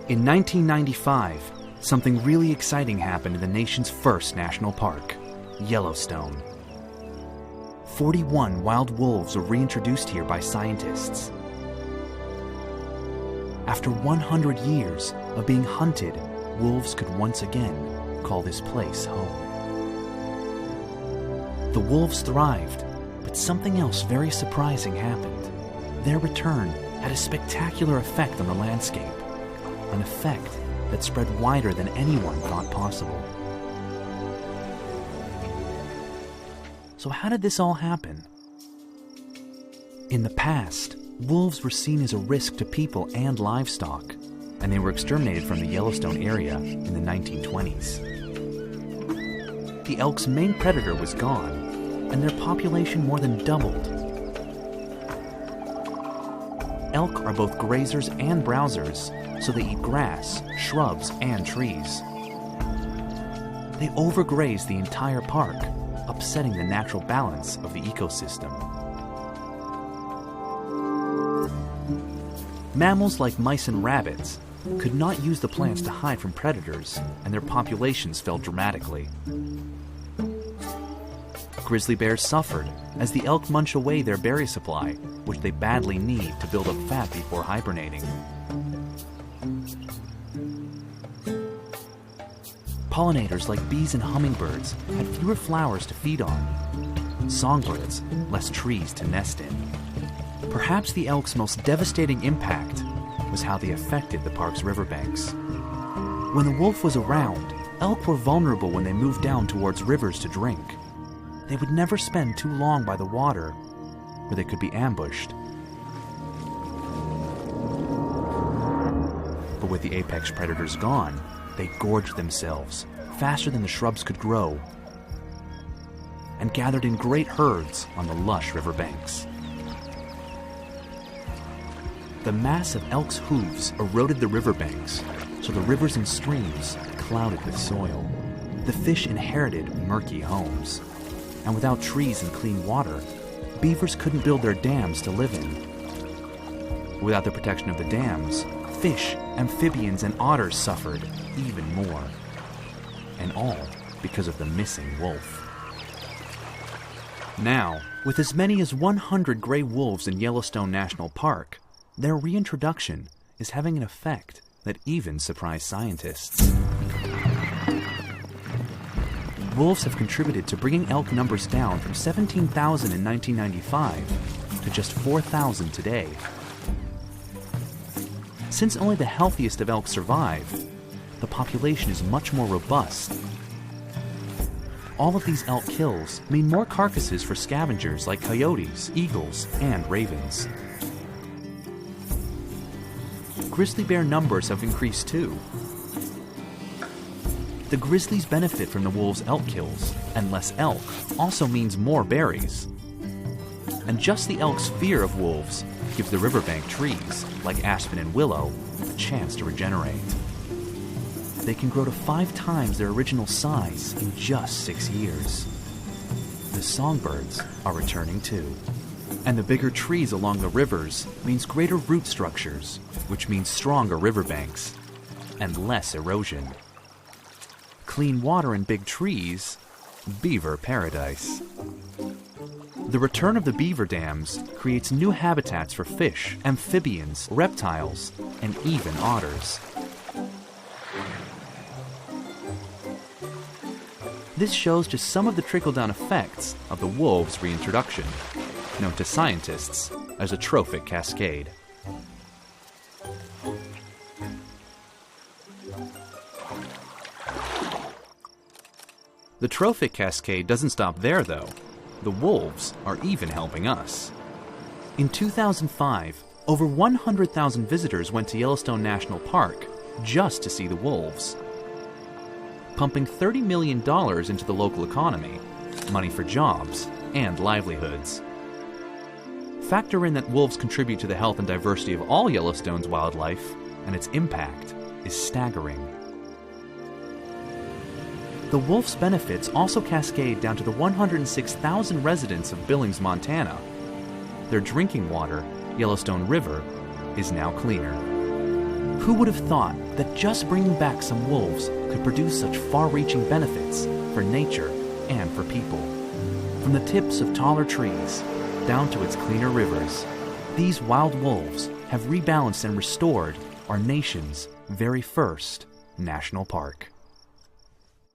In 1995, something really exciting happened in the nation's first national park, Yellowstone. 41 wild wolves were reintroduced here by scientists. After 100 years of being hunted, wolves could once again call this place home. The wolves thrived, but something else very surprising happened. Their return had a spectacular effect on the landscape, an effect that spread wider than anyone thought possible. So how did this all happen? In the past, wolves were seen as a risk to people and livestock, and they were exterminated from the Yellowstone area in the 1920s. The elk's main predator was gone, and their population more than doubled. Elk are both grazers and browsers, so they eat grass, shrubs, and trees. They overgraze the entire park, upsetting the natural balance of the ecosystem. Mammals like mice and rabbits could not use the plants to hide from predators, and their populations fell dramatically. Grizzly bears suffered as the elk munch away their berry supply, which they badly need to build up fat before hibernating. Pollinators like bees and hummingbirds had fewer flowers to feed on. Songbirds less trees to nest in. Perhaps the elk's most devastating impact was how they affected the park's riverbanks. When the wolf was around, elk were vulnerable when they moved down towards rivers to drink. They would never spend too long by the water, where they could be ambushed. But with the apex predators gone, they gorged themselves faster than the shrubs could grow and gathered in great herds on the lush riverbanks. The mass of elk's hooves eroded the riverbanks, so the rivers and streams clouded with soil. The fish inherited murky homes. And without trees and clean water, beavers couldn't build their dams to live in. Without the protection of the dams, fish, amphibians, and otters suffered even more. And all because of the missing wolf. Now, with as many as 100 gray wolves in Yellowstone National Park, their reintroduction is having an effect that even surprised scientists. Wolves have contributed to bringing elk numbers down from 17,000 in 1995 to just 4,000 today. Since only the healthiest of elk survive, the population is much more robust. All of these elk kills mean more carcasses for scavengers like coyotes, eagles, and ravens. Grizzly bear numbers have increased too. The grizzlies benefit from the wolves' elk kills, and less elk also means more berries. And just the elk's fear of wolves gives the riverbank trees, like aspen and willow, a chance to regenerate. They can grow to 5 times their original size in just 6 years. The songbirds are returning too. And the bigger trees along the rivers means greater root structures, which means stronger riverbanks and less erosion. Clean water and big trees, beaver paradise. The return of the beaver dams creates new habitats for fish, amphibians, reptiles, and even otters. This shows just some of the trickle-down effects of the wolves' reintroduction, known to scientists as a trophic cascade. The trophic cascade doesn't stop there, though. The wolves are even helping us. In 2005, over 100,000 visitors went to Yellowstone National Park just to see the wolves, pumping $30 million into the local economy, money for jobs and livelihoods. Factor in that wolves contribute to the health and diversity of all Yellowstone's wildlife, and its impact is staggering. The wolf's benefits also cascade down to the 106,000 residents of Billings, Montana. Their drinking water, Yellowstone River, is now cleaner. Who would have thought that just bringing back some wolves could produce such far-reaching benefits for nature and for people? From the tips of taller trees down to its cleaner rivers, these wild wolves have rebalanced and restored our nation's very first national park.